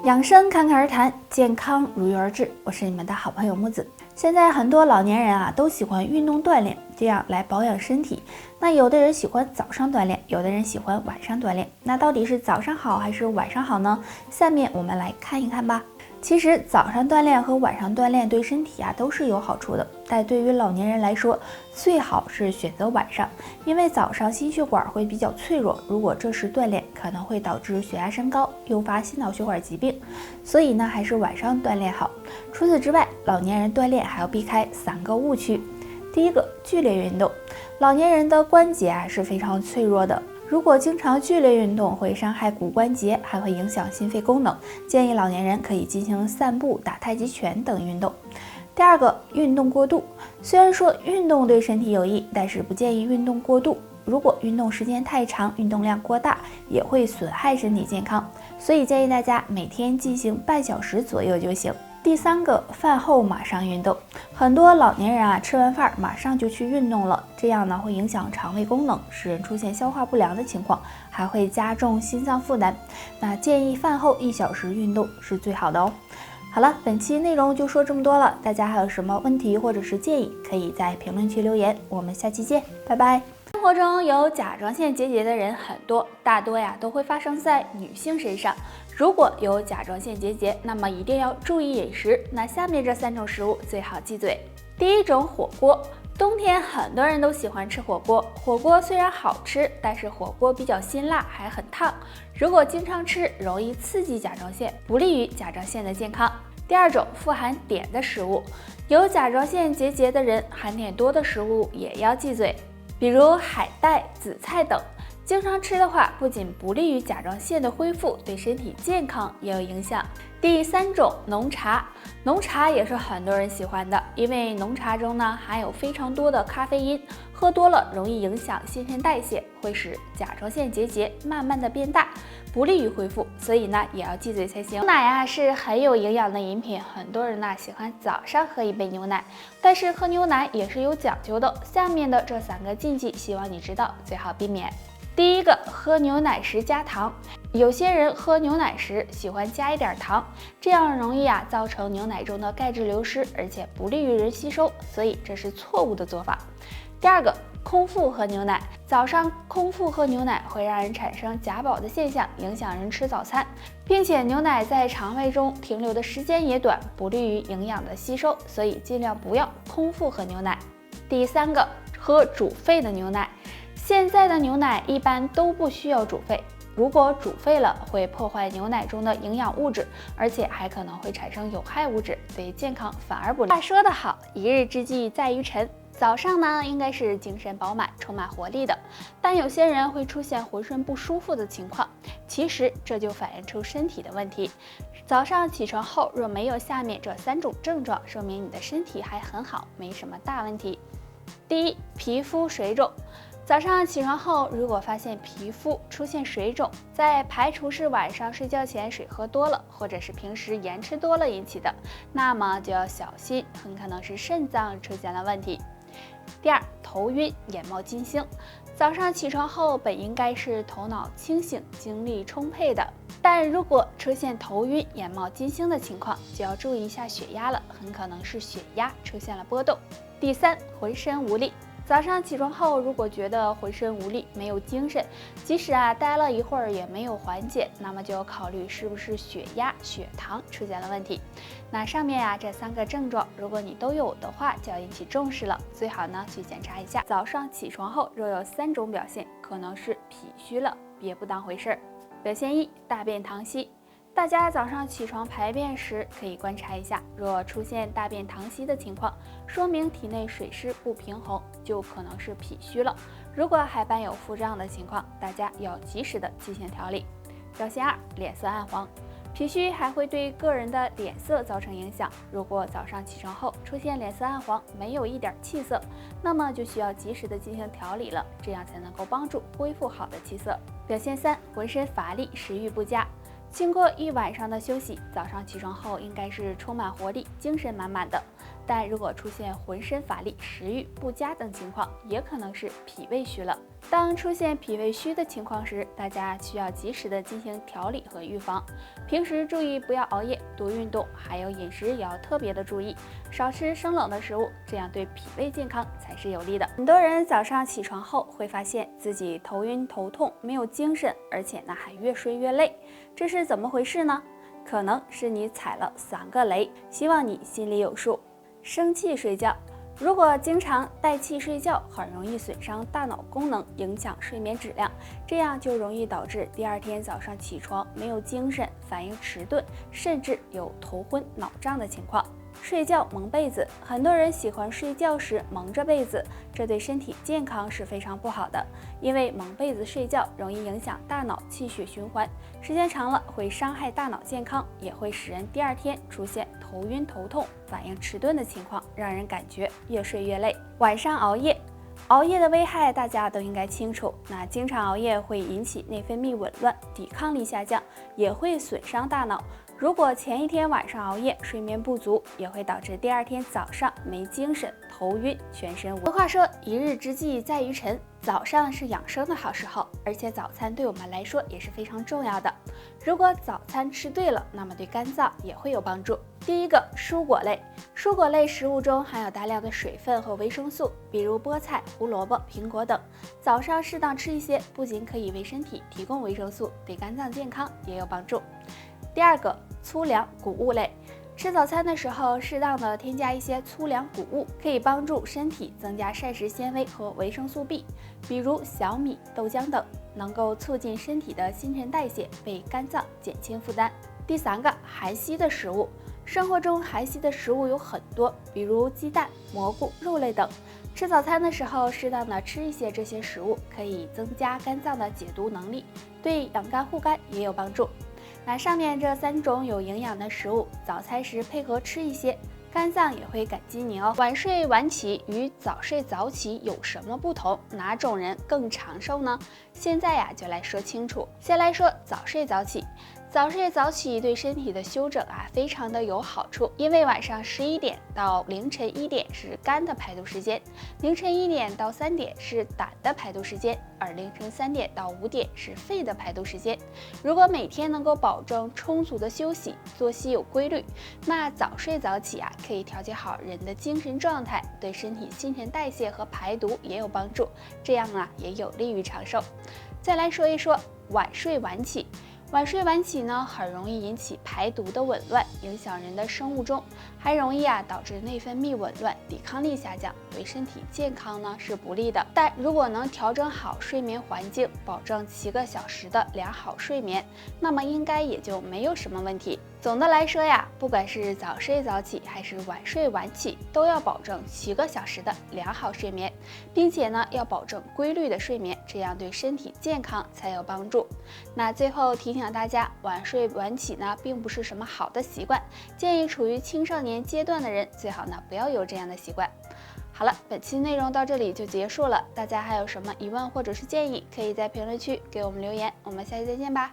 养生侃侃而谈，健康如约而至。我是你们的好朋友木子。现在很多老年人都喜欢运动锻炼，这样来保养身体。那有的人喜欢早上锻炼，有的人喜欢晚上锻炼。那到底是早上好还是晚上好呢？下面我们来看一看吧。其实早上锻炼和晚上锻炼对身体都是有好处的，但对于老年人来说，最好是选择晚上，因为早上心血管会比较脆弱，如果这时锻炼，可能会导致血压升高，诱发心脑血管疾病，所以呢，还是晚上锻炼好。除此之外，老年人锻炼还要避开3个误区。第一个，剧烈运动，老年人的关节是非常脆弱的。如果经常剧烈运动会伤害骨关节，还会影响心肺功能，建议老年人可以进行散步、打太极拳等运动。第二个，运动过度，虽然说运动对身体有益，但是不建议运动过度。如果运动时间太长，运动量过大，也会损害身体健康，所以建议大家每天进行半小时左右就行。第三个，饭后马上运动，很多老年人吃完饭马上就去运动了，这样呢会影响肠胃功能，使人出现消化不良的情况，还会加重心脏负担。那建议饭后1小时运动是最好的哦。好了，本期内容就说这么多了，大家还有什么问题或者是建议，可以在评论区留言，我们下期见，拜拜。生活中有甲状腺结节的人很多，大多都会发生在女性身上。如果有甲状腺结节，那么一定要注意饮食。那下面这3种食物最好忌嘴。第一种，火锅。冬天很多人都喜欢吃火锅，火锅虽然好吃，但是火锅比较辛辣，还很烫。如果经常吃，容易刺激甲状腺，不利于甲状腺的健康。第二种，富含碘的食物。有甲状腺结节的人，含碘多的食物也要忌嘴，比如海带、紫菜等。经常吃的话，不仅不利于甲状腺的恢复，对身体健康也有影响。第3种，浓茶。浓茶也是很多人喜欢的，因为浓茶中呢含有非常多的咖啡因，喝多了容易影响新陈代谢，会使甲状腺结节慢慢的变大，不利于恢复，所以呢也要忌嘴才行。牛奶是很有营养的饮品，很多人喜欢早上喝一杯牛奶，但是喝牛奶也是有讲究的。下面的这3个禁忌，希望你知道，最好避免。第一个，喝牛奶时加糖。有些人喝牛奶时喜欢加一点糖，这样容易造成牛奶中的钙质流失，而且不利于人吸收，所以这是错误的做法。第二个，空腹喝牛奶。早上空腹喝牛奶会让人产生假饱的现象，影响人吃早餐，并且牛奶在肠胃中停留的时间也短，不利于营养的吸收，所以尽量不要空腹喝牛奶。第3个，喝煮沸的牛奶。现在的牛奶一般都不需要煮沸，如果煮沸了会破坏牛奶中的营养物质，而且还可能会产生有害物质，对健康反而不利。话说得好，一日之计在于晨。早上呢应该是精神饱满、充满活力的，但有些人会出现浑身不舒服的情况，其实这就反映出身体的问题。早上起床后若没有下面这3种症状，说明你的身体还很好，没什么大问题。第一，皮肤水肿。早上起床后，如果发现皮肤出现水肿，再排除是晚上睡觉前水喝多了，或者是平时盐吃多了引起的，那么就要小心，很可能是肾脏出现了问题。第二，头晕、眼冒金星。早上起床后本应该是头脑清醒、精力充沛的，但如果出现头晕、眼冒金星的情况，就要注意一下血压了，很可能是血压出现了波动。第3，浑身无力。早上起床后，如果觉得浑身无力、没有精神，即使待了一会儿也没有缓解，那么就要考虑是不是血压、血糖出现了问题。那上面这3个症状，如果你都有的话，就要引起重视了，最好呢去检查一下。早上起床后若有3种表现，可能是脾虚了，别不当回事儿。表现1，大便溏稀。大家早上起床排便时可以观察一下，若出现大便溏稀的情况，说明体内水湿不平衡，就可能是脾虚了。如果还伴有腹胀的情况，大家要及时的进行调理。表现2，脸色暗黄。脾虚还会对个人的脸色造成影响，如果早上起床后出现脸色暗黄，没有一点气色，那么就需要及时的进行调理了，这样才能够帮助恢复好的气色。表现3，浑身乏力，食欲不佳。经过一晚上的休息，早上起床后应该是充满活力、精神满满的。但如果出现浑身乏力、食欲不佳等情况，也可能是脾胃虚了。当出现脾胃虚的情况时，大家需要及时的进行调理和预防。平时注意不要熬夜，多运动，还有饮食也要特别的注意，少吃生冷的食物，这样对脾胃健康才是有利的。很多人早上起床后会发现自己头晕头痛，没有精神，而且呢还越睡越累，这是怎么回事呢？可能是你踩了3个雷，希望你心里有数。生气睡觉。如果经常带气睡觉，很容易损伤大脑功能，影响睡眠质量，这样就容易导致第二天早上起床没有精神，反应迟钝，甚至有头昏脑胀的情况。睡觉蒙被子，很多人喜欢睡觉时蒙着被子，这对身体健康是非常不好的，因为蒙被子睡觉容易影响大脑气血循环，时间长了会伤害大脑健康，也会使人第二天出现头晕头痛、反应迟钝的情况，让人感觉越睡越累。晚上熬夜。熬夜的危害大家都应该清楚，那经常熬夜会引起内分泌紊乱，抵抗力下降，也会损伤大脑。如果前一天晚上熬夜，睡眠不足，也会导致第二天早上没精神、头晕、全身无。俗话说，一日之计在于晨，早上是养生的好时候，而且早餐对我们来说也是非常重要的。如果早餐吃对了，那么对肝脏也会有帮助。第一个，蔬果类。蔬果类食物中含有大量的水分和维生素，比如菠菜、胡萝卜、苹果等。早上适当吃一些，不仅可以为身体提供维生素，对肝脏健康也有帮助。第二个，粗粮谷物类。吃早餐的时候，适当的添加一些粗粮谷物，可以帮助身体增加膳食纤维和维生素 B， 比如小米、豆浆等，能够促进身体的新陈代谢，为肝脏减轻负担。第三个，含硒的食物。生活中含硒的食物有很多，比如鸡蛋、蘑菇、肉类等。吃早餐的时候，适当的吃一些这些食物，可以增加肝脏的解毒能力，对养肝护肝也有帮助。那上面这3种有营养的食物，早餐时配合吃一些，肝脏也会感激你哦。晚睡晚起与早睡早起有什么不同？哪种人更长寿呢？现在呀，就来说清楚。先来说早睡早起。早睡早起对身体的休整非常的有好处，因为晚上11点到凌晨1点是肝的排毒时间，凌晨1点到3点是胆的排毒时间，而凌晨3点到5点是肺的排毒时间。如果每天能够保证充足的休息，作息有规律，那早睡早起可以调节好人的精神状态，对身体新陈代谢和排毒也有帮助，这样也有利于长寿。再来说一说晚睡晚起。晚睡晚起呢，很容易引起排毒的紊乱，影响人的生物钟，还容易导致内分泌紊乱，抵抗力下降，对身体健康呢是不利的。但如果能调整好睡眠环境，保证7个小时的良好睡眠，那么应该也就没有什么问题。总的来说呀，不管是早睡早起还是晚睡晚起，都要保证7个小时的良好睡眠，并且呢要保证规律的睡眠，这样对身体健康才有帮助。那最后提醒大家，晚睡晚起呢并不是什么好的习惯，建议处于青少年阶段的人最好呢不要有这样的习惯。好了，本期内容到这里就结束了，大家还有什么疑问或者是建议，可以在评论区给我们留言，我们下期再见吧。